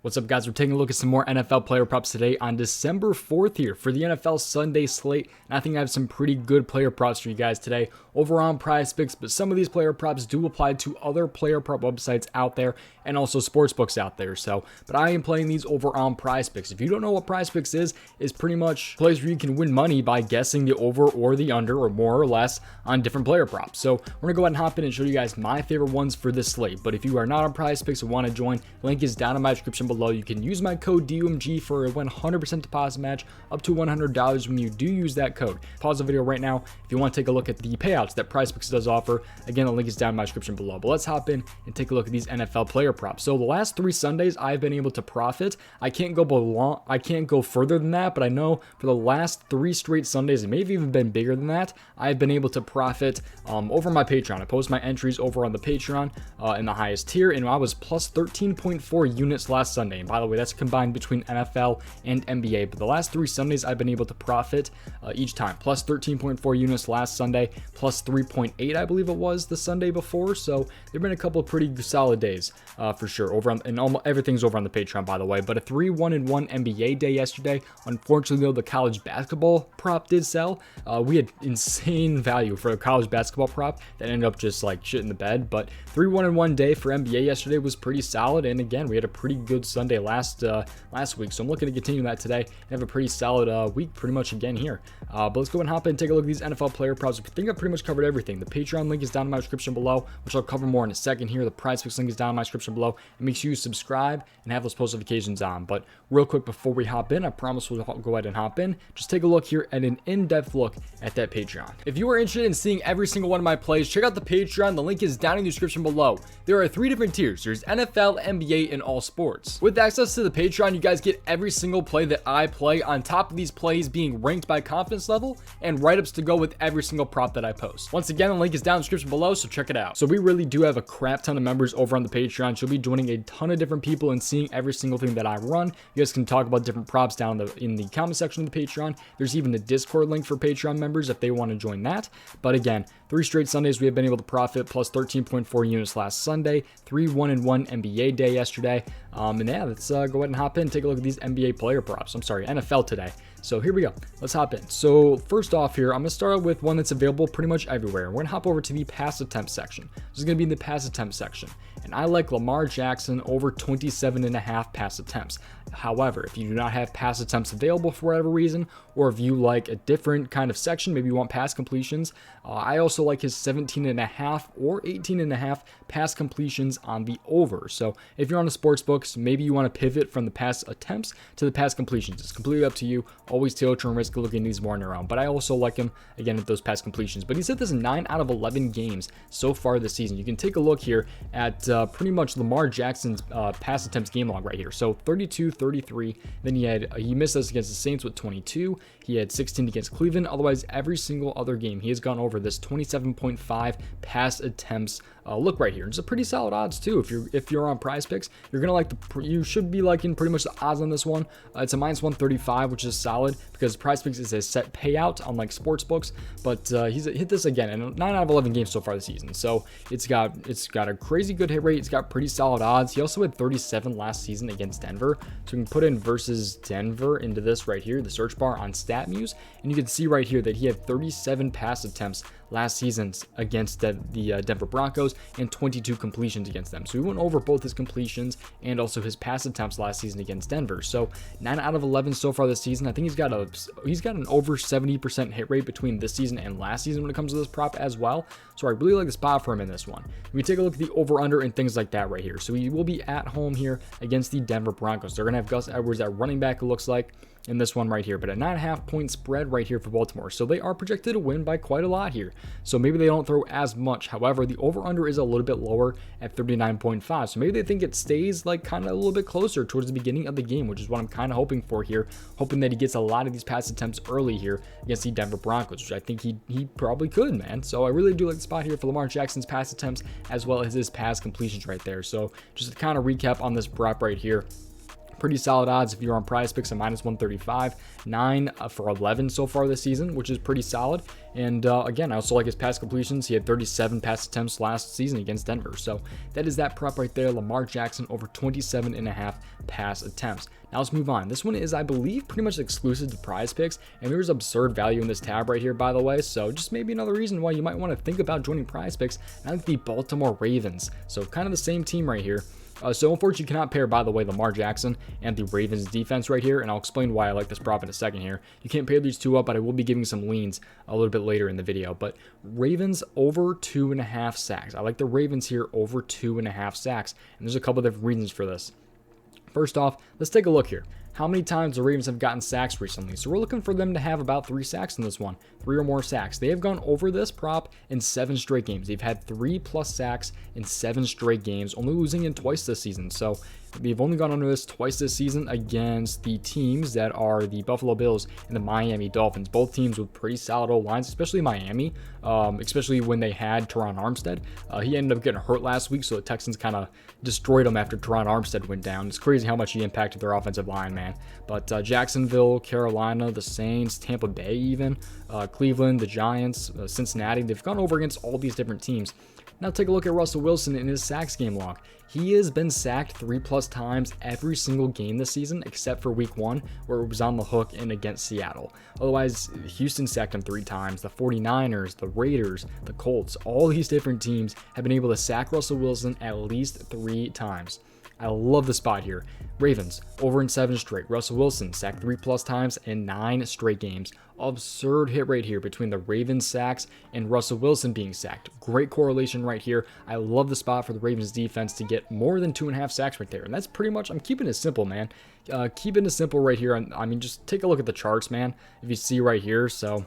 What's up, guys? We're taking a look at some more NFL player props today on December 4th here for the NFL Sunday slate. And I think I have some pretty good player props for you guys today over on prizepicks, but some of these player props do apply to other player prop websites out there and also sportsbooks out there. But I am playing these over on prizepicks. If you don't know what prizepicks is pretty much a place where you can win money by guessing the over or the under or more or less on different player props. So we're gonna go ahead and hop in and show you guys my favorite ones for this slate. But if you are not on prizepicks and want to join, link is down in my description below. You can use my code DUMG for a 100% deposit match up to $100 when you do use that code. Pause the video right now if you want to take a look at the payouts that prizepicks does offer. Again, the link is down in my description below. But let's hop in and take a look at these NFL player props. So the last 3 Sundays I've been able to profit. I can't go further than that, but I know for the last 3 straight Sundays, it may have even been bigger than that, I've been able to profit over my Patreon. I post my entries over on the Patreon in the highest tier, and I was plus 13.4 units last Sunday. And by the way, that's combined between NFL and NBA. But the last 3 Sundays, I've been able to profit each time. Plus 13.4 units last Sunday, plus 3.8, I believe it was the Sunday before. So there've been a couple of pretty solid days for sure. Over on, and almost everything's over on the Patreon, by the way. But a 3-1-1 NBA day yesterday. Unfortunately, though, the college basketball prop did sell. We had insane value for a college basketball prop that ended up just like shit in the bed. But 3-1-1 day for NBA yesterday was pretty solid. And again, we had a pretty good Sunday last week, so I'm looking to continue that today and have a pretty solid week pretty much again here. But let's go and hop in and take a look at these NFL player props. I think I've pretty much covered everything. The Patreon link is down in my description below, which I'll cover more in a second here. The prizepicks link is down in my description below, and make sure you subscribe and have those post notifications on. But real quick before we hop in, I promise we'll go ahead and hop in. Just take a look here at an in-depth look at that Patreon. If you are interested in seeing every single one of my plays, check out the Patreon. The link is down in the description below. There are 3 different tiers. There's NFL, NBA, and all sports. With access to the Patreon, you guys get every single play that I play, on top of these plays being ranked by confidence level and write-ups to go with every single prop that I post. Once again, the link is down in the description below, so check it out. So we really do have a crap ton of members over on the Patreon. You'll be joining a ton of different people and seeing every single thing that I run. You guys can talk about different props down in the comment section of the Patreon. There's even a Discord link for Patreon members if they want to join that. But again, 3 straight Sundays we have been able to profit, plus 13.4 units last Sunday, 3-1-1 NBA day yesterday. And yeah, let's go ahead and hop in and take a look at these NBA player props. I'm sorry, NFL today. So here we go. Let's hop in. So first off here, I'm going to start out with one that's available pretty much everywhere. We're going to hop over to the pass attempt section. This is going to be in the pass attempt section. And I like Lamar Jackson over 27.5 pass attempts. However, if you do not have pass attempts available for whatever reason, or if you like a different kind of section, maybe you want pass completions, I also like his 17.5 or 18.5 pass completions on the over. So if you're on the sports books, maybe you want to pivot from the pass attempts to the pass completions. It's completely up to you. Always tailor and risk looking at these more on your own. But I also like him, again, at those pass completions. But he's hit this in 9 out of 11 games so far this season. You can take a look here at pretty much Lamar Jackson's pass attempts game log right here. So 32, 33. Then he missed us against the Saints with 22. He had 16 against Cleveland. Otherwise, every single other game, he has gone over this 27.5 pass attempts. Look right here. It's a pretty solid odds too. If you're on prizepicks, you should be liking pretty much the odds on this one. It's a -135, which is solid because prizepicks is a set payout unlike sports books. But he's hit this again in 9 out of 11 games so far this season. So it's got a crazy good hit rate. It's got pretty solid odds. He also had 37 last season against Denver. So we can put in versus Denver into this right here, the search bar on Statmuse, and you can see right here that he had 37 pass attempts last season against the Denver Broncos and 22 completions against them. So he went over both his completions and also his pass attempts last season against Denver. So 9 out of 11 so far this season. I think he's got an over 70% hit rate between this season and last season when it comes to this prop as well. So I really like the spot for him in this one. We take a look at the over under and things like that right here. So he will be at home here against the Denver Broncos. They're gonna have Gus Edwards at running back, it looks like, in this one right here, but a 9.5 point spread right here for Baltimore. So they are projected to win by quite a lot here. So maybe they don't throw as much. However, the over under is a little bit lower at 39.5. So maybe they think it stays like kind of a little bit closer towards the beginning of the game, which is what I'm kind of hoping for here. Hoping that he gets a lot of these pass attempts early here against the Denver Broncos, which I think he probably could, man. So I really do like the spot here for Lamar Jackson's pass attempts as well as his pass completions right there. So just to kind of recap on this prop right here. Pretty solid odds if you're on prizepicks at -135, 9 for 11 so far this season, which is pretty solid. And again, I also like his pass completions. He had 37 pass attempts last season against Denver. So that is that prop right there. Lamar Jackson over 27.5 pass attempts. Now let's move on. This one is, I believe, pretty much exclusive to prizepicks, and there's absurd value in this tab right here, by the way. So just maybe another reason why you might want to think about joining prizepicks. And I like the Baltimore Ravens. So kind of the same team right here. So unfortunately, you cannot pair, by the way, Lamar Jackson and the Ravens defense right here, and I'll explain why I like this prop in a second here. You can't pair these two up, but I will be giving some leans a little bit later in the video. But Ravens over 2.5 sacks. I like the Ravens here over 2.5 sacks, and there's a couple different reasons for this. First off, let's take a look here. How many times the Ravens have gotten sacks recently? So we're looking for them to have about 3 sacks in this one, 3 or more sacks. They have gone over this prop in 7 straight games. They've had 3+ sacks in 7 straight games, only losing in twice this season. So they've only gone under this twice this season against the teams that are the Buffalo Bills and the Miami Dolphins. Both teams with pretty solid O-lines, especially Miami, especially when they had Teron Armstead. He ended up getting hurt last week, so the Texans kind of destroyed him after Teron Armstead went down. It's crazy how much he impacted their offensive line, man. But Jacksonville, Carolina, the Saints, Tampa Bay even, Cleveland, the Giants, Cincinnati, they've gone over against all these different teams. Now take a look at Russell Wilson in his sacks game log. He has been sacked 3+ times every single game this season, except for week 1, where it was on the hook and against Seattle. Otherwise, Houston sacked him 3 times. The 49ers, the Raiders, the Colts, all these different teams have been able to sack Russell Wilson at least 3 times. I love the spot here. Ravens over in 7 straight. Russell Wilson sacked 3+ times in 9 straight games. Absurd hit rate here between the Ravens sacks and Russell Wilson being sacked. Great correlation right here. I love the spot for the Ravens defense to get more than 2.5 sacks right there. And that's pretty much, I'm keeping it simple, man. Keeping it simple right here. I mean, just take a look at the charts, man. If you see right here, so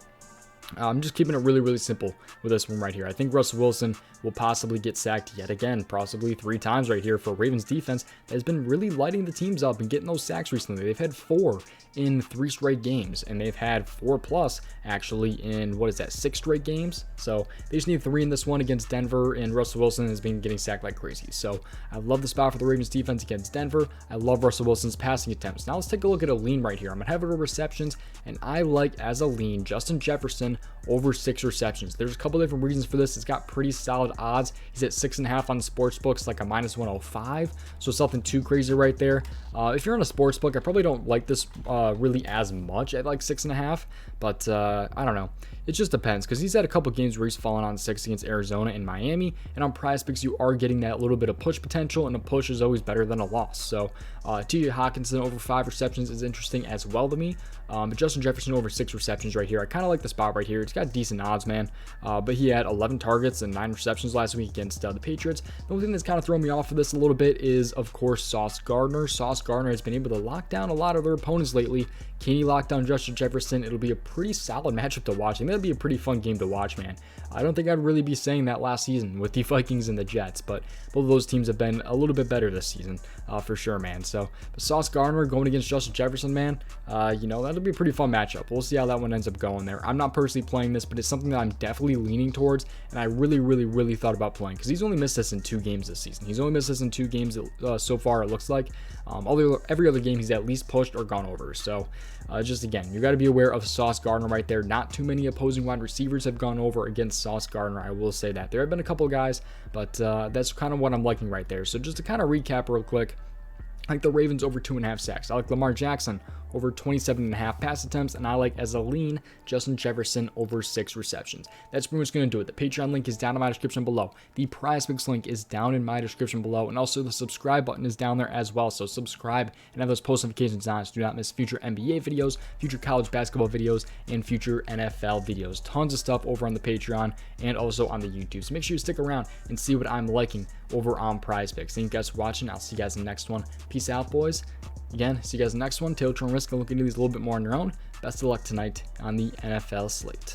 I'm just keeping it really, really simple with this one right here. I think Russell Wilson will possibly get sacked yet again, possibly 3 times right here for Ravens defense that has been really lighting the teams up and getting those sacks recently. They've had 4 in 3 straight games, and they've had 4+ actually in, 6 straight games. So they just need 3 in this one against Denver, and Russell Wilson has been getting sacked like crazy. So I love the spot for the Ravens defense against Denver. I love Russell Wilson's passing attempts. Now let's take a look at a lean right here. I'm gonna have it over receptions, and I like, as a lean, Justin Jefferson over 6 receptions. There's a couple different reasons for this. It's got pretty solid odds. He's at 6.5 on sports books, like a -105, so something too crazy right there. If you're on a sports book, I probably don't like this really as much at like 6.5, but I don't know. It just depends, because he's had a couple games where he's fallen on 6 against Arizona and Miami, and on prizepicks you are getting that little bit of push potential, and a push is always better than a loss. So T.J. Hawkinson over 5 receptions is interesting as well to me, but Justin Jefferson over 6 receptions right here, I kind of like the spot right here. It's got decent odds, man, but he had 11 targets and 9 receptions last week against the Patriots. The only thing that's kind of thrown me off of this a little bit is, of course, Sauce Gardner. Sauce Gardner has been able to lock down a lot of their opponents lately. Can he lock down Justin Jefferson? It'll be a pretty solid matchup to watch. I think that'd be a pretty fun game to watch, man. I don't think I'd really be saying that last season with the Vikings and the Jets, but both of those teams have been a little bit better this season, for sure, man. So Sauce Gardner going against Justin Jefferson, man, that'll be a pretty fun matchup. We'll see how that one ends up going there. I'm not personally playing this, but it's something that I'm definitely leaning towards, and I really thought about playing, because he's only missed this in 2 games this season. He's only missed this in 2 games so far, it looks like. Every other game he's at least pushed or gone over. So just again, you got to be aware of Sauce Gardner right there. Not too many opposing wide receivers have gone over against Sauce Gardner, I will say that. There have been a couple of guys, but that's kind of what I'm liking right there. So just to kind of recap real quick, I like the Ravens over 2.5 sacks. I like Lamar Jackson over 27.5 pass attempts, and I like, as a lean, Justin Jefferson over 6 receptions. That's pretty much going to do it. The Patreon link is down in my description below. The prizepicks link is down in my description below, and also the subscribe button is down there as well. So subscribe and have those post notifications on so do not miss future NBA videos, future college basketball videos, and future NFL videos. Tons of stuff over on the Patreon and also on the YouTube. So make sure you stick around and see what I'm liking over on prizepicks. Thank you guys for watching. I'll see you guys in the next one. Peace out, boys. Again, see you guys in the next one. Tail Tron Risk, and look into these a little bit more on your own. Best of luck tonight on the NFL slate.